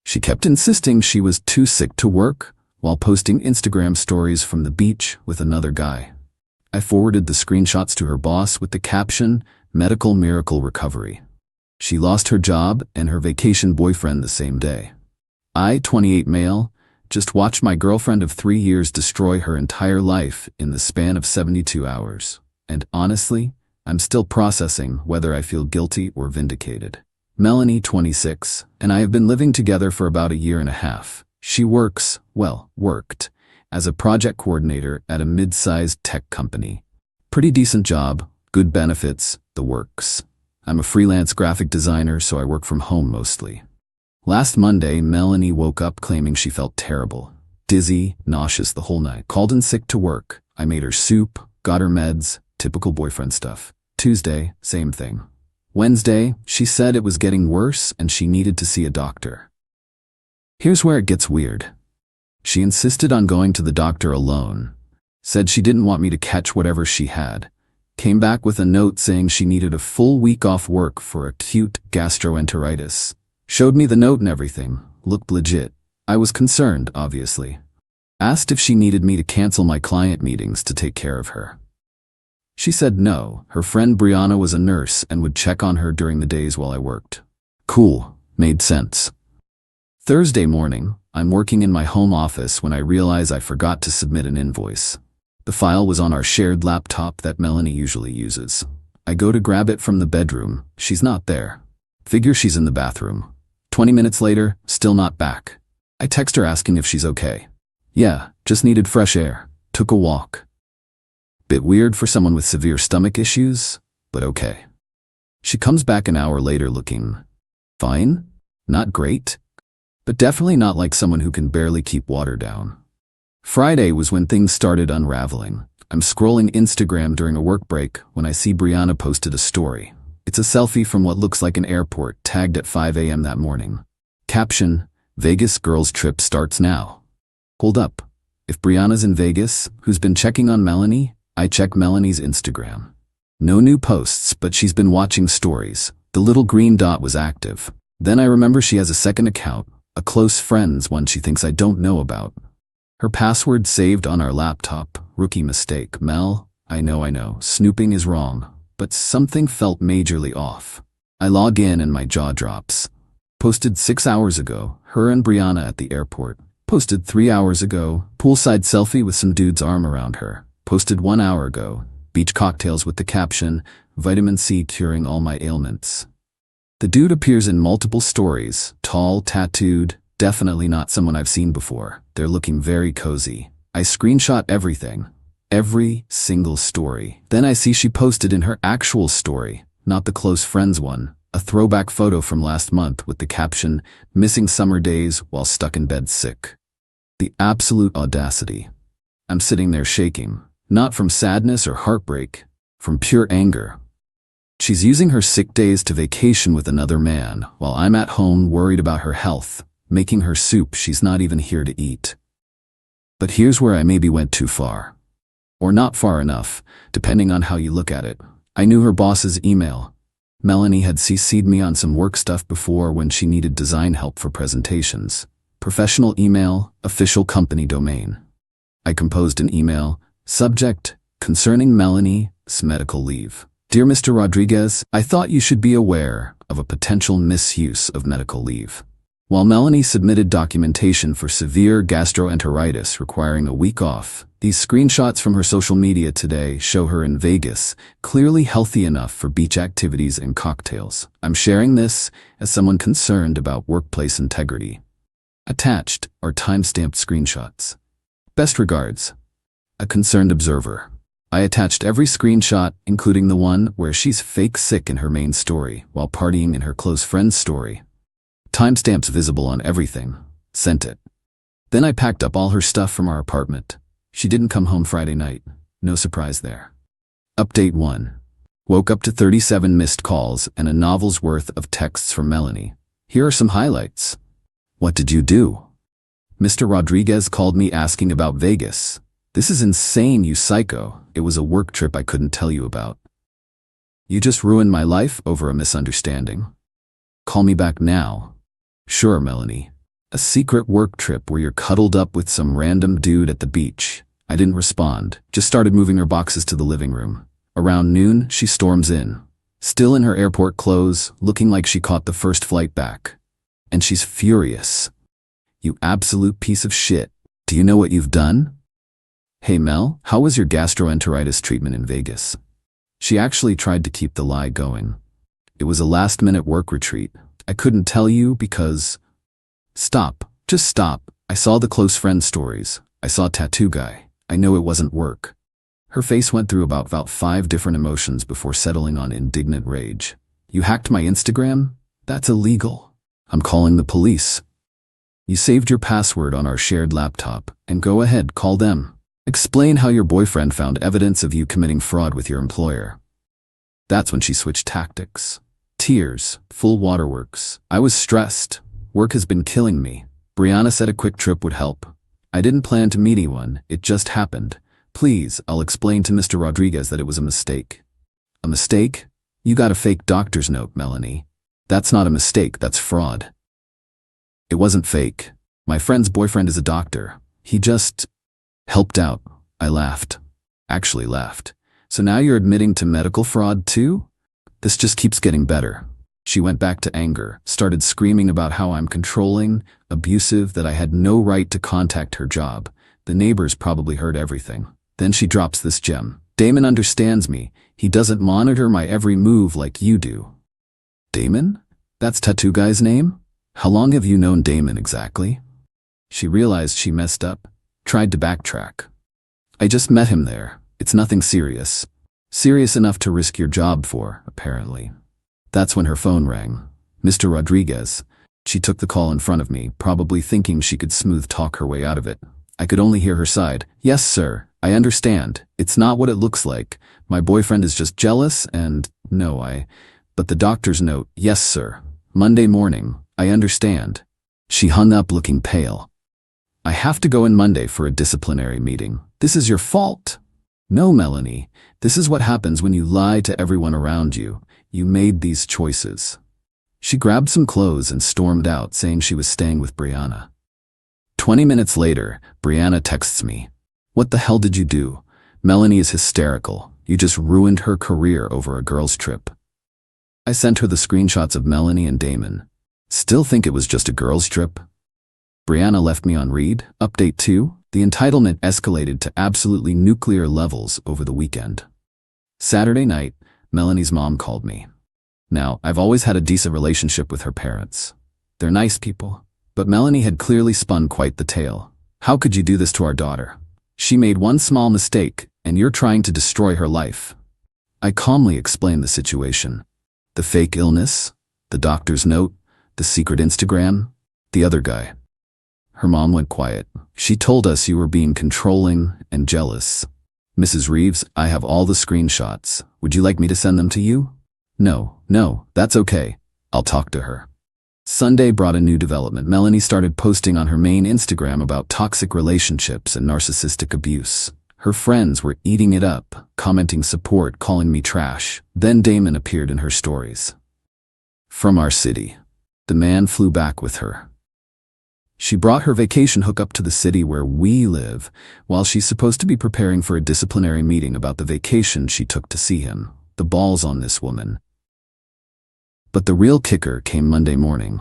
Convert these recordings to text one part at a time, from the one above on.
She kept insisting she was too sick to work while posting Instagram stories from the beach with another guy. I forwarded the screenshots to her boss with the caption, "Medical Miracle Recovery." She lost her job and her vacation boyfriend the same day. I, 28 male, just watched my girlfriend of 3 years destroy her entire life in the span of 72 hours. And honestly, I'm still processing whether I feel guilty or vindicated. Melanie, 26, and I have been living together for about 1.5 years. She worked, as a project coordinator at a mid-sized tech company. Pretty decent job, good benefits, the works. I'm a freelance graphic designer, so I work from home mostly. Last Monday, Melanie woke up claiming she felt terrible, dizzy, nauseous the whole night. Called in sick to work. I made her soup, got her meds, typical boyfriend stuff. Tuesday, same thing. Wednesday, she said it was getting worse and she needed to see a doctor. Here's where it gets weird. She insisted on going to the doctor alone, said she didn't want me to catch whatever she had, came back with a note saying she needed a full week off work for acute gastroenteritis. Showed me the note and everything, looked legit. I was concerned, obviously. Asked if she needed me to cancel my client meetings to take care of her. She said no, her friend Brianna was a nurse and would check on her during the days while I worked. Cool, made sense. Thursday morning, I'm working in my home office when I realize I forgot to submit an invoice. The file was on our shared laptop that Melanie usually uses. I go to grab it from the bedroom, she's not there. Figure she's in the bathroom. 20 minutes later, still not back. I text her asking if she's okay. Yeah, just needed fresh air. Took a walk. Bit weird for someone with severe stomach issues, but okay. She comes back an hour later looking fine, not great, but definitely not like someone who can barely keep water down. Friday was when things started unraveling. I'm scrolling Instagram during a work break when I see Brianna posted a story. It's a selfie from what looks like an airport tagged at 5 a.m. that morning. Caption, "Vegas girls trip starts now." Hold up. If Brianna's in Vegas, who's been checking on Melanie? I check Melanie's Instagram. No new posts, but she's been watching stories. The little green dot was active. Then I remember she has a second account, a close friend's one she thinks I don't know about. Her password saved on our laptop. Rookie mistake. Mel, I know, snooping is wrong. But something felt majorly off. I log in and my jaw drops. Posted 6 hours ago, her and Brianna at the airport. Posted 3 hours ago, poolside selfie with some dude's arm around her. Posted 1 hour ago, beach cocktails with the caption, "Vitamin C curing all my ailments." The dude appears in multiple stories, tall, tattooed, definitely not someone I've seen before. They're looking very cozy. I screenshot everything. Every single story. Then I see she posted in her actual story, not the close friends one, a throwback photo from last month with the caption, "Missing summer days while stuck in bed sick." The absolute audacity. I'm sitting there shaking, not from sadness or heartbreak, from pure anger. She's using her sick days to vacation with another man, while I'm at home worried about her health, making her soup she's not even here to eat. But here's where I maybe went too far. Or not far enough, depending on how you look at it. I knew her boss's email. Melanie had CC'd me on some work stuff before when she needed design help for presentations. Professional email, official company domain. I composed an email, subject, concerning Melanie's medical leave. Dear Mr. Rodriguez, I thought you should be aware of a potential misuse of medical leave. While Melanie submitted documentation for severe gastroenteritis requiring a week off, these screenshots from her social media today show her in Vegas, clearly healthy enough for beach activities and cocktails. I'm sharing this as someone concerned about workplace integrity. Attached are time-stamped screenshots. Best regards, a concerned observer. I attached every screenshot, including the one where she's fake sick in her main story while partying in her close friend's story. Timestamps visible on everything. Sent it. Then I packed up all her stuff from our apartment. She didn't come home Friday night. No surprise there. Update 1. Woke up to 37 missed calls and a novel's worth of texts from Melanie. Here are some highlights. What did you do? Mr. Rodriguez called me asking about Vegas. This is insane, you psycho. It was a work trip I couldn't tell you about. You just ruined my life over a misunderstanding. Call me back now. Sure, Melanie. A secret work trip where you're cuddled up with some random dude at the beach. I didn't respond, just started moving her boxes to the living room. Around noon, she storms in, still in her airport clothes, looking like she caught the first flight back. And she's furious. "You absolute piece of shit. Do you know what you've done?" "Hey Mel, how was your gastroenteritis treatment in Vegas?" She actually tried to keep the lie going. "It was a last-minute work retreat. I couldn't tell you because..." "Stop. Just stop. I saw the close friend stories. I saw Tattoo Guy. I know it wasn't work." Her face went through about 5 different emotions before settling on indignant rage. "You hacked my Instagram? That's illegal. I'm calling the police." "You saved your password on our shared laptop, and go ahead, call them. Explain how your boyfriend found evidence of you committing fraud with your employer." That's when she switched tactics. Tears, full waterworks. "I was stressed. Work has been killing me. Brianna said a quick trip would help. I didn't plan to meet anyone, it just happened. Please, I'll explain to Mr. Rodriguez that it was a mistake." "A mistake? You got a fake doctor's note, Melanie. That's not a mistake, that's fraud." "It wasn't fake. My friend's boyfriend is a doctor. He just helped out." I laughed. Actually laughed. "So now you're admitting to medical fraud too? This just keeps getting better." She went back to anger, started screaming about how I'm controlling, abusive, that I had no right to contact her job. The neighbors probably heard everything. Then she drops this gem. "Damon understands me. He doesn't monitor my every move like you do." "Damon? That's Tattoo Guy's name? How long have you known Damon exactly?" She realized she messed up, tried to backtrack. "I just met him there. It's nothing serious. Serious enough to risk your job for, apparently." That's when her phone rang. "Mr. Rodriguez." She took the call in front of me, probably thinking she could smooth talk her way out of it. I could only hear her side. "Yes, sir. I understand. It's not what it looks like. My boyfriend is just jealous and, but the doctor's note, yes, sir. Monday morning. I understand." She hung up looking pale. "I have to go in Monday for a disciplinary meeting. This is your fault." "No, Melanie. This is what happens when you lie to everyone around you. You made these choices." She grabbed some clothes and stormed out, saying she was staying with Brianna. 20 minutes later, Brianna texts me. "What the hell did you do? Melanie is hysterical. You just ruined her career over a girls' trip." I sent her the screenshots of Melanie and Damon. "Still think it was just a girls' trip?" Brianna left me on read. Update 2. The entitlement escalated to absolutely nuclear levels over the weekend. Saturday night, Melanie's mom called me. Now, I've always had a decent relationship with her parents. They're nice people. But Melanie had clearly spun quite the tale. "How could you do this to our daughter? She made one small mistake, and you're trying to destroy her life." I calmly explained the situation. The fake illness, the doctor's note, the secret Instagram, the other guy. Her mom went quiet. "She told us you were being controlling and jealous." "Mrs. Reeves, I have all the screenshots. Would you like me to send them to you?" No, that's okay. I'll talk to her." Sunday brought a new development. Melanie started posting on her main Instagram about toxic relationships and narcissistic abuse. Her friends were eating it up, commenting support, calling me trash. Then Damon appeared in her stories. From our city. The man flew back with her. She brought her vacation hookup to the city where we live, while she's supposed to be preparing for a disciplinary meeting about the vacation she took to see him. The balls on this woman. But the real kicker came Monday morning.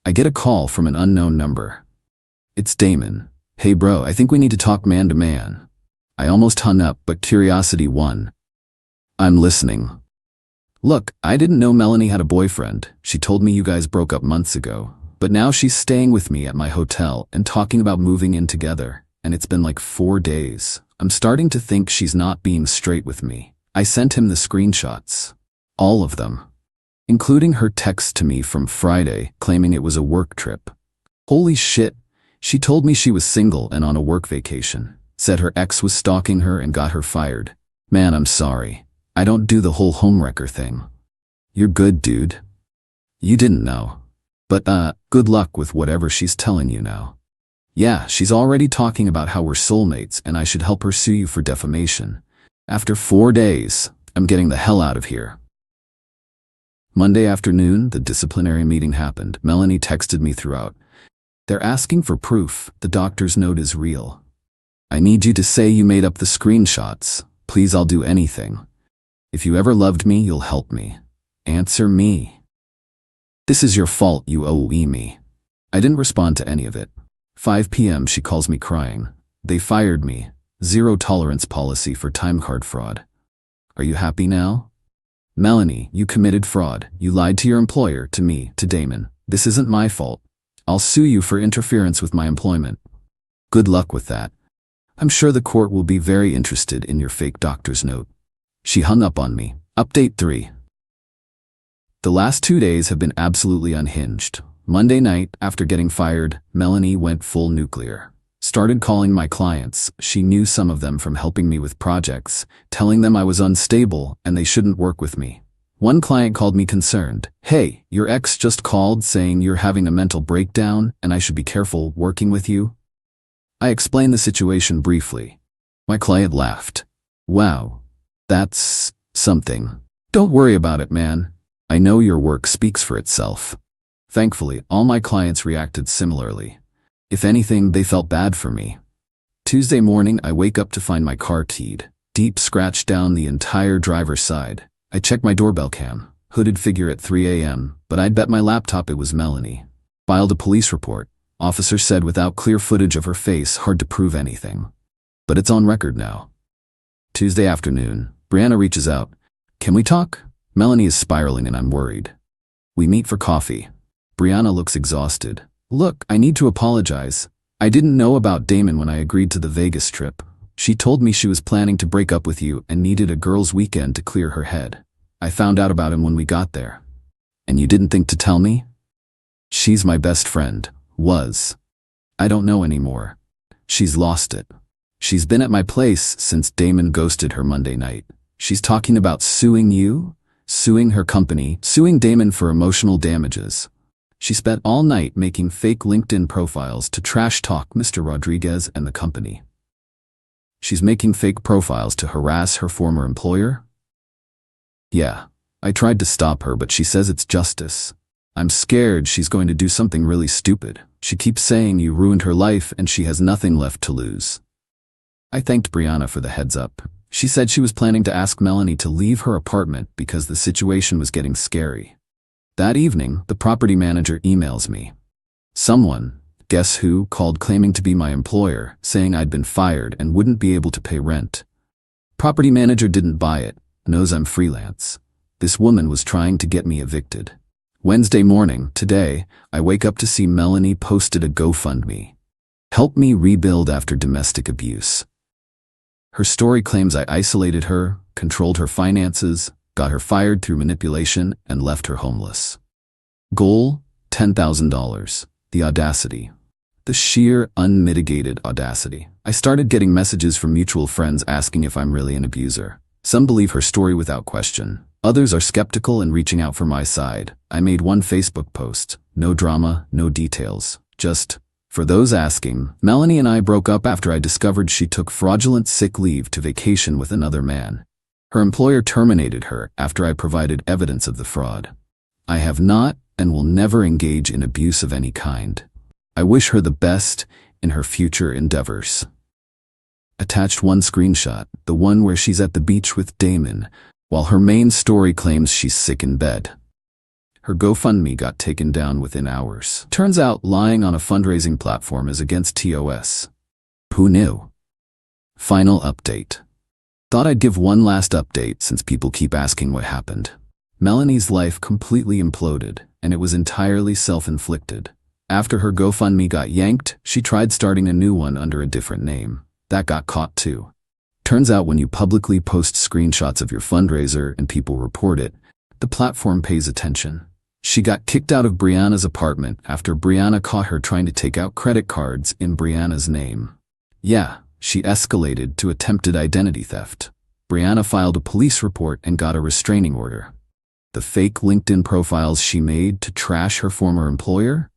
I get a call from an unknown number. It's Damon. "Hey bro, I think we need to talk man to man." I almost hung up, but curiosity won. "I'm listening." "Look, I didn't know Melanie had a boyfriend. She told me you guys broke up months ago. But now she's staying with me at my hotel and talking about moving in together. And it's been like 4 days. I'm starting to think she's not being straight with me." I sent him the screenshots. All of them. Including her text to me from Friday, claiming it was a work trip. Holy shit. She told me she was single and on a work vacation. Said her ex was stalking her and got her fired. Man, I'm sorry. I don't do the whole homewrecker thing. You're good, dude. You didn't know. But, good luck with whatever she's telling you now. Yeah, she's already talking about how we're soulmates and I should help her sue you for defamation. After 4 days, I'm getting the hell out of here. Monday afternoon, the disciplinary meeting happened. Melanie texted me throughout. They're asking for proof the doctor's note is real. I need you to say you made up the screenshots. Please, I'll do anything. If you ever loved me, you'll help me. Answer me. This is your fault, you owe me. I didn't respond to any of it. 5 p.m. she calls me crying. They fired me. Zero tolerance policy for time card fraud. Are you happy now? Melanie, you committed fraud. You lied to your employer, to me, to Damon. This isn't my fault. I'll sue you for interference with my employment. Good luck with that. I'm sure the court will be very interested in your fake doctor's note. She hung up on me. Update 3. The last 2 days have been absolutely unhinged. Monday night, after getting fired, Melanie went full nuclear. Started calling my clients. She knew some of them from helping me with projects, telling them I was unstable and they shouldn't work with me. One client called me concerned. Hey, your ex just called saying you're having a mental breakdown and I should be careful working with you. I explained the situation briefly. My client laughed. Wow, that's something. Don't worry about it, man. I know your work speaks for itself. Thankfully, all my clients reacted similarly. If anything, they felt bad for me. Tuesday morning, I wake up to find my car keyed. Deep scratch down the entire driver's side. I check my doorbell cam. Hooded figure at 3 a.m., but I'd bet my laptop it was Melanie. Filed a police report. Officer said without clear footage of her face, hard to prove anything. But it's on record now. Tuesday afternoon, Brianna reaches out. Can we talk? Melanie is spiraling and I'm worried. We meet for coffee. Brianna looks exhausted. Look, I need to apologize. I didn't know about Damon when I agreed to the Vegas trip. She told me she was planning to break up with you and needed a girls' weekend to clear her head. I found out about him when we got there. And you didn't think to tell me? She's my best friend. Was. I don't know anymore. She's lost it. She's been at my place since Damon ghosted her Monday night. She's talking about suing you, suing her company, suing Damon for emotional damages. She spent all night making fake LinkedIn profiles to trash talk Mr. Rodriguez and the company. She's making fake profiles to harass her former employer? Yeah, I tried to stop her, but she says it's justice. I'm scared she's going to do something really stupid. She keeps saying you ruined her life and she has nothing left to lose. I thanked Brianna for the heads up. She said she was planning to ask Melanie to leave her apartment because the situation was getting scary. That evening, the property manager emails me. Someone, guess who, called claiming to be my employer, saying I'd been fired and wouldn't be able to pay rent. Property manager didn't buy it, knows I'm freelance. This woman was trying to get me evicted. Wednesday morning, today, I wake up to see Melanie posted a GoFundMe. Help me rebuild after domestic abuse. Her story claims I isolated her, controlled her finances, got her fired through manipulation, and left her homeless. Goal, $10,000. The audacity. The sheer, unmitigated audacity. I started getting messages from mutual friends asking if I'm really an abuser. Some believe her story without question. Others are skeptical and reaching out for my side. I made one Facebook post. No drama, no details. Just, for those asking, Melanie and I broke up after I discovered she took fraudulent sick leave to vacation with another man. Her employer terminated her after I provided evidence of the fraud. I have not and will never engage in abuse of any kind. I wish her the best in her future endeavors. Attached one screenshot, the one where she's at the beach with Damon, while her main story claims she's sick in bed. Her GoFundMe got taken down within hours. Turns out lying on a fundraising platform is against TOS. Who knew? Final update. Thought I'd give one last update since people keep asking what happened. Melanie's life completely imploded, and it was entirely self-inflicted. After her GoFundMe got yanked, she tried starting a new one under a different name. That got caught too. Turns out when you publicly post screenshots of your fundraiser and people report it, the platform pays attention. She got kicked out of Brianna's apartment after Brianna caught her trying to take out credit cards in Brianna's name. Yeah, she escalated to attempted identity theft. Brianna filed a police report and got a restraining order. The fake LinkedIn profiles she made to trash her former employer?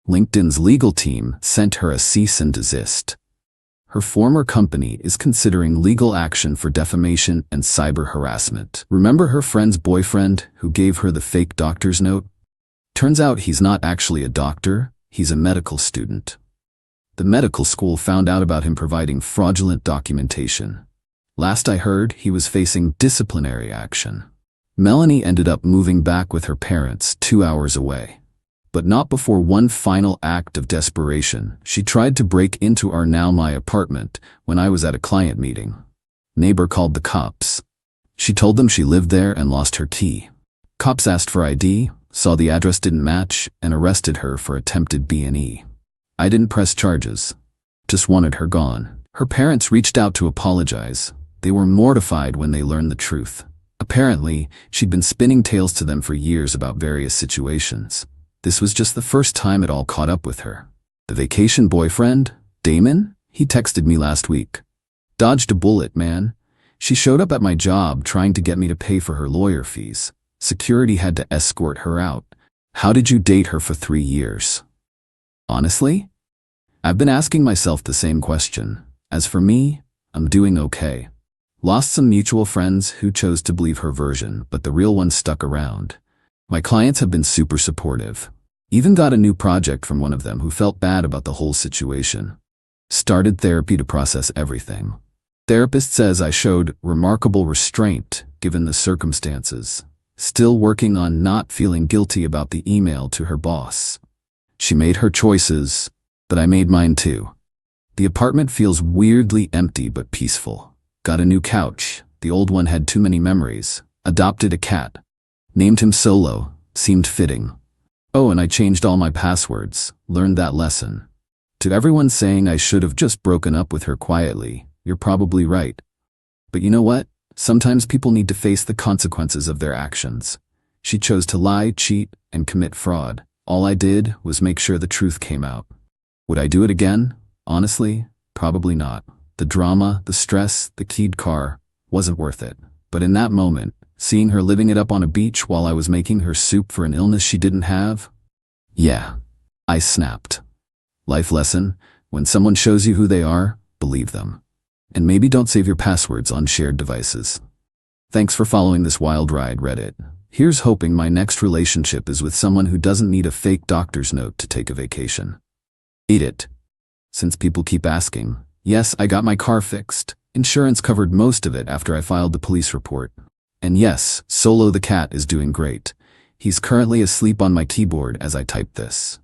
LinkedIn's legal team sent her a cease and desist. Her former company is considering legal action for defamation and cyber harassment. Remember her friend's boyfriend who gave her the fake doctor's note? Turns out he's not actually a doctor, He's a medical student. The medical school found out about him providing fraudulent documentation. Last I heard, he was facing disciplinary action. Melanie ended up moving back with her parents 2 hours away. But not before one final act of desperation. She tried to break into our now my apartment when I was at a client meeting. Neighbor called the cops. She told them she lived there and lost her key. Cops asked for ID, saw the address didn't match, and arrested her for attempted B&E. I didn't press charges. Just wanted her gone. Her parents reached out to apologize. They were mortified when they learned the truth. Apparently, she'd been spinning tales to them for years about various situations. This was just the first time it all caught up with her. The vacation boyfriend, Damon, he texted me last week. Dodged a bullet, man. She showed up at my job trying to get me to pay for her lawyer fees. Security had to escort her out. How did you date her for 3 years? Honestly, I've been asking myself the same question. As for me, I'm doing okay. Lost some mutual friends who chose to believe her version, but the real one stuck around. My clients have been super supportive. Even got a new project from one of them who felt bad about the whole situation. Started therapy to process everything. Therapist says I showed remarkable restraint given the circumstances. Still working on not feeling guilty about the email to her boss. She made her choices, but I made mine too. The apartment feels weirdly empty but peaceful. Got a new couch. The old one had too many memories. Adopted a cat. Named him Solo. Seemed fitting. Oh, and I changed all my passwords. Learned that lesson. To everyone saying I should have just broken up with her quietly, you're probably right. But you know what? Sometimes people need to face the consequences of their actions. She chose to lie, cheat, and commit fraud. All I did was make sure the truth came out. Would I do it again? Honestly, probably not. The drama, the stress, the keyed car, wasn't worth it. But in that moment, seeing her living it up on a beach while I was making her soup for an illness she didn't have? Yeah, I snapped. Life lesson, when someone shows you who they are, believe them. And maybe don't save your passwords on shared devices. Thanks for following this wild ride, Reddit. Here's hoping my next relationship is with someone who doesn't need a fake doctor's note to take a vacation. Eat it. Since people keep asking, yes, I got my car fixed. Insurance covered most of it after I filed the police report. And yes, Solo the cat is doing great. He's currently asleep on my keyboard as I type this.